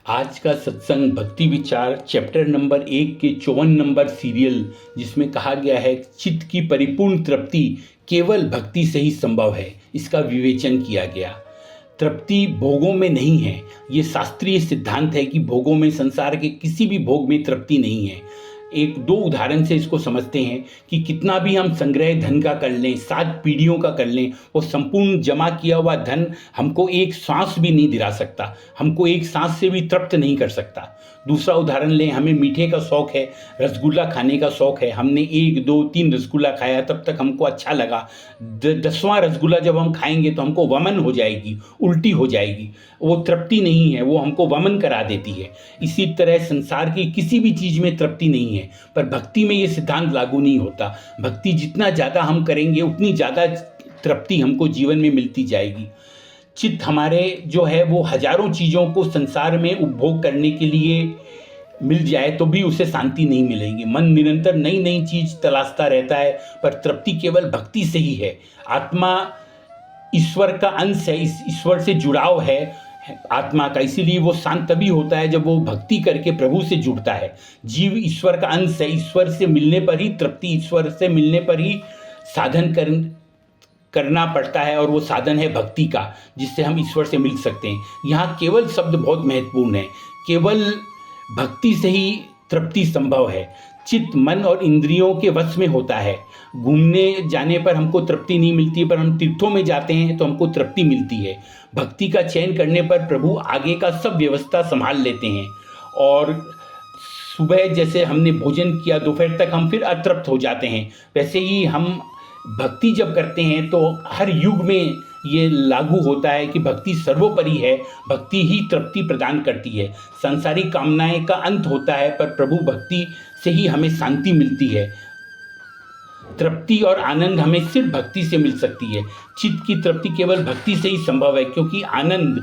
आज का सत्संग भक्ति विचार चैप्टर नंबर 1 के 54 नंबर सीरियल, जिसमें कहा गया है चित्त की परिपूर्ण तृप्ति केवल भक्ति से ही संभव है, इसका विवेचन किया गया। तृप्ति भोगों में नहीं है। ये शास्त्रीय सिद्धांत है कि भोगों में, संसार के किसी भी भोग में तृप्ति नहीं है। एक दो उदाहरण से इसको समझते हैं कि कितना भी हम संग्रह धन का कर लें, 7 पीढ़ियों का कर लें, वो संपूर्ण जमा किया हुआ धन हमको एक सांस भी नहीं दिला सकता, हमको एक सांस से भी तृप्त नहीं कर सकता। दूसरा उदाहरण लें, हमें मीठे का शौक है, रसगुल्ला खाने का शौक है, हमने 1 2 3 रसगुल्ला खाया, तब तक हमको अच्छा लगा। 10वां रसगुल्ला जब हम खाएंगे तो हमको वमन हो जाएगी, उल्टी हो जाएगी, वो तृप्ति नहीं है, वो हमको वमन करा देती है। इसी तरह संसार की किसी भी चीज़ में तृप्ति नहीं है, पर भक्ति में ये सिद्धांत लागू नहीं होता। भक्ति जितना ज़्यादा हम करेंगे उतनी ज़्यादा तृप्ति हमको जीवन में मिलती जाएगी। चित्त हमारे जो है वो हजारों चीज़ों को संसार में उपभोग करने के लिए मिल जाए तो भी उसे शांति नहीं मिलेगी। मन निरंतर नई नई चीज़ तलाशता रहता है, पर तृप्ति केवल भक्ति से ही है। आत्मा ईश्वर का अंश है, इस ईश्वर से जुड़ाव है आत्मा का, इसीलिए वो शांत तभी होता है जब वो भक्ति करके प्रभु से जुड़ता है। जीव ईश्वर का अंश है, ईश्वर से मिलने पर ही तृप्ति, ईश्वर से मिलने पर ही साधन करना पड़ता है, और वो साधन है भक्ति का, जिससे हम ईश्वर से मिल सकते हैं। यहाँ केवल शब्द बहुत महत्वपूर्ण है, केवल भक्ति से ही तृप्ति संभव है। चित्त मन और इंद्रियों के वश में होता है। घूमने जाने पर हमको तृप्ति नहीं मिलती, पर हम तीर्थों में जाते हैं तो हमको तृप्ति मिलती है। भक्ति का चयन करने पर प्रभु आगे का सब व्यवस्था संभाल लेते हैं, और सुबह जैसे हमने भोजन किया, दोपहर तक हम फिर अतृप्त हो जाते हैं। वैसे ही हम भक्ति जब करते हैं तो हर युग में ये लागू होता है कि भक्ति सर्वोपरि है, भक्ति ही तृप्ति प्रदान करती है। सांसारिक कामनाएं का अंत होता है, पर प्रभु भक्ति से ही हमें शांति मिलती है। तृप्ति और आनंद हमें सिर्फ भक्ति से मिल सकती है। चित्त की तृप्ति केवल भक्ति से ही संभव है, क्योंकि आनंद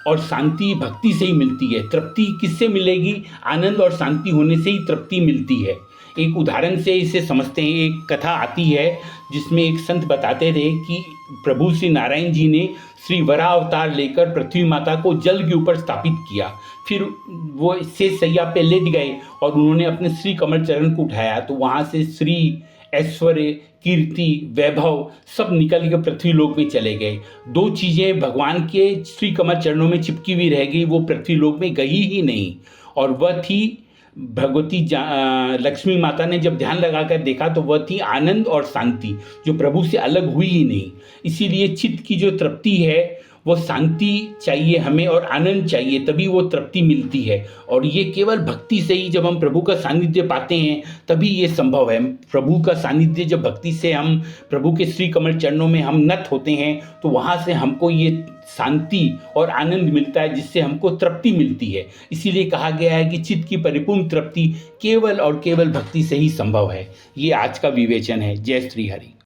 और शांति भक्ति से ही मिलती है। तृप्ति किससे मिलेगी? आनंद और शांति होने से ही तृप्ति मिलती है। एक उदाहरण से इसे समझते हैं। एक कथा आती है जिसमें एक संत बताते थे कि प्रभु श्री नारायण जी ने श्री वराह अवतार लेकर पृथ्वी माता को जल के ऊपर स्थापित किया। फिर वो शेष सैया पे लेट गए और उन्होंने अपने श्री कमल चरण को उठाया, तो वहाँ से श्री, ऐश्वर्य, कीर्ति, वैभव सब निकल के पृथ्वी लोक में चले गए। 2 चीज़ें भगवान के श्री कमल चरणों में चिपकी हुई रह गई, वो पृथ्वी लोक में गई ही नहीं, और वह थी भगवती लक्ष्मी माता ने जब ध्यान लगाकर देखा तो वह थी आनंद और शांति, जो प्रभु से अलग हुई ही नहीं। इसीलिए चित्त की जो तृप्ति है वो शांति चाहिए हमें और आनंद चाहिए, तभी वो तृप्ति मिलती है। और ये केवल भक्ति से ही, जब हम प्रभु का सानिध्य पाते हैं तभी ये संभव है। प्रभु का सानिध्य जब भक्ति से हम प्रभु के श्री कमल चरणों में हम नत होते हैं तो वहाँ से हमको ये शांति और आनंद मिलता है, जिससे हमको तृप्ति मिलती है। इसीलिए कहा गया है कि चित्त की परिपूर्ण तृप्ति केवल और केवल भक्ति से ही संभव है। ये आज का विवेचन है। जय श्री हरि।